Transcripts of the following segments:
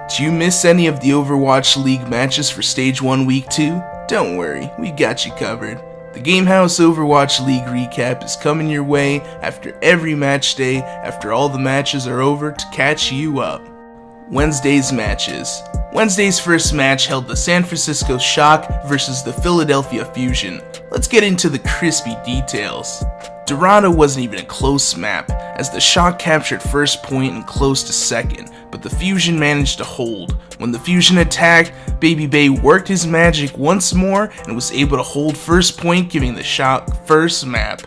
Did you miss any of the Overwatch League matches for Stage 1 Week 2? Don't worry, we got you covered. The Game Haus Overwatch League recap is coming your way after every match day after all the matches are over to catch you up. Wednesday's matches. Wednesday's first match held the San Francisco Shock versus the Philadelphia Fusion. Let's get into the crispy details. Dorado wasn't even a close map, as the Shock captured first point and close to second, but the Fusion managed to hold. When the Fusion attacked, Baby Bay worked his magic once more and was able to hold first point, giving the Shock first map.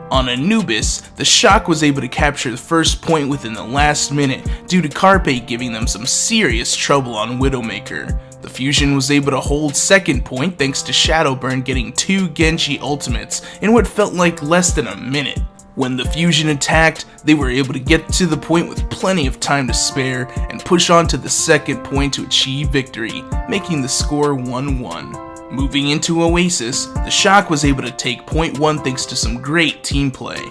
On Anubis, the Shock was able to capture the first point within the last minute due to Carpe giving them some serious trouble on Widowmaker. The Fusion was able to hold second point thanks to Shadowburn getting 2 Genji ultimates in what felt like less than a minute. When the Fusion attacked, they were able to get to the point with plenty of time to spare and push on to the second point to achieve victory, making the score 1-1. Moving into Oasis, the Shock was able to take point 1 thanks to some great team play.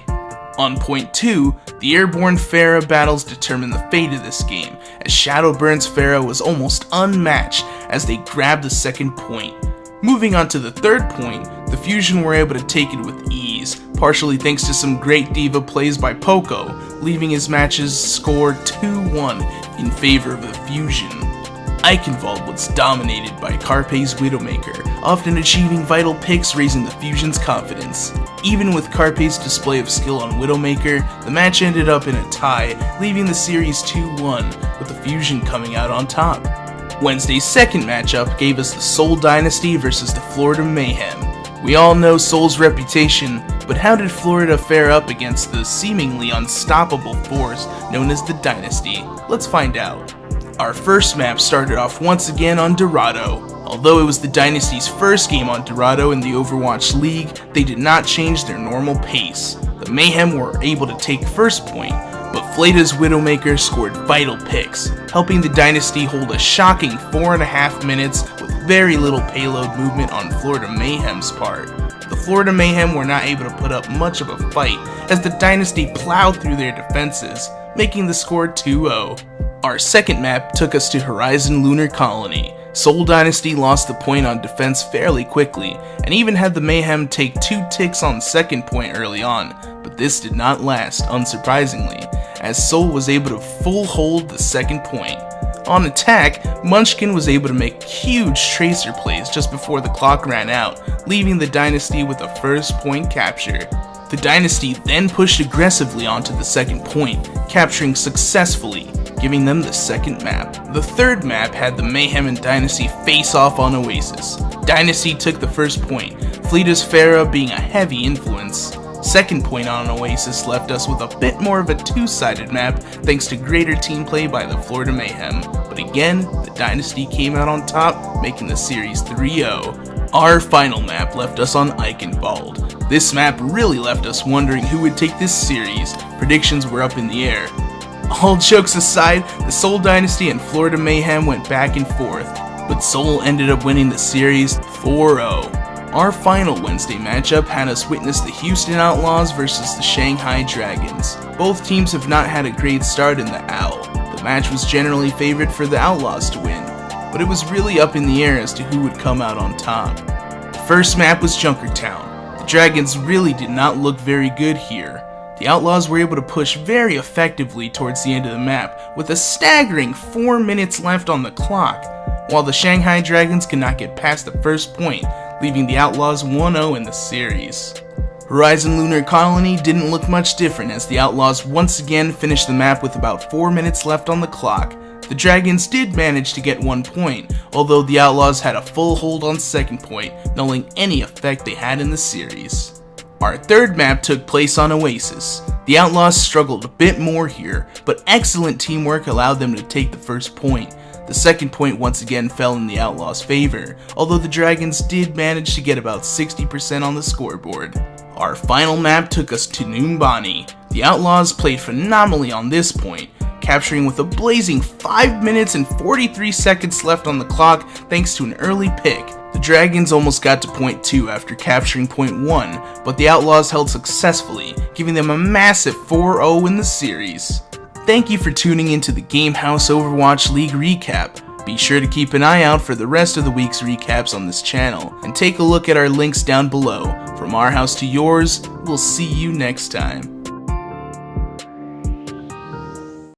On point 2, the Airborne Pharah battles determined the fate of this game, as Shadowburn's Pharah was almost unmatched as they grabbed the second point. Moving on to the third point, the Fusion were able to take it with ease, partially thanks to some great diva plays by Poco, leaving his matches scored 2-1 in favor of the Fusion. Eichenwald was dominated by Carpe's Widowmaker, often achieving vital picks, raising the Fusion's confidence. Even with Carpe's display of skill on Widowmaker, the match ended up in a tie, leaving the series 2-1, with the Fusion coming out on top. Wednesday's second matchup gave us the Seoul Dynasty versus the Florida Mayhem. We all know Seoul's reputation, but how did Florida fare up against the seemingly unstoppable force known as the Dynasty? Let's find out. Our first map started off once again on Dorado. Although it was the Dynasty's first game on Dorado in the Overwatch League, they did not change their normal pace. The Mayhem were able to take first point, but Fleta's Widowmaker scored vital picks, helping the Dynasty hold a shocking 4.5 minutes with very little payload movement on Florida Mayhem's part. The Florida Mayhem were not able to put up much of a fight as the Dynasty plowed through their defenses, making the score 2-0. Our second map took us to Horizon Lunar Colony. Seoul Dynasty lost the point on defense fairly quickly, and even had the Mayhem take 2 ticks on second point early on, but this did not last, unsurprisingly, as Seoul was able to full hold the second point. On attack, Munchkin was able to make huge tracer plays just before the clock ran out, leaving the Dynasty with a first point capture. The Dynasty then pushed aggressively onto the second point, capturing successfully, giving them the second map. The third map had the Mayhem and Dynasty face off on Oasis. Dynasty took the first point, Fleta's Pharah being a heavy influence. Second point on Oasis left us with a bit more of a two-sided map thanks to greater team play by the Florida Mayhem. But again, the Dynasty came out on top, making the series 3-0. Our final map left us on Eichenwald. This map really left us wondering who would take this series. Predictions were up in the air. All jokes aside, the Seoul Dynasty and Florida Mayhem went back and forth, but Seoul ended up winning the series 4-0. Our final Wednesday matchup had us witness the Houston Outlaws versus the Shanghai Dragons. Both teams have not had a great start in the OWL. The match was generally favored for the Outlaws to win, but it was really up in the air as to who would come out on top. The first map was Junkertown. The Dragons really did not look very good here. The Outlaws were able to push very effectively towards the end of the map, with a staggering 4 minutes left on the clock, while the Shanghai Dragons could not get past the first point, leaving the Outlaws 1-0 in the series. Horizon Lunar Colony didn't look much different as the Outlaws once again finished the map with about 4 minutes left on the clock. The Dragons did manage to get 1 point, although the Outlaws had a full hold on second point, nulling any effect they had in the series. Our third map took place on Oasis. The Outlaws struggled a bit more here, but excellent teamwork allowed them to take the first point. The second point once again fell in the Outlaws' favor, although the Dragons did manage to get about 60% on the scoreboard. Our final map took us to Numbani. The Outlaws played phenomenally on this point, capturing with a blazing 5 minutes and 43 seconds left on the clock thanks to an early pick. The Dragons almost got to point 2 after capturing point 1, but the Outlaws held successfully, giving them a massive 4-0 in the series. Thank you for tuning into the Game House Overwatch League recap. Be sure to keep an eye out for the rest of the week's recaps on this channel, and take a look at our links down below. From our house to yours, we'll see you next time.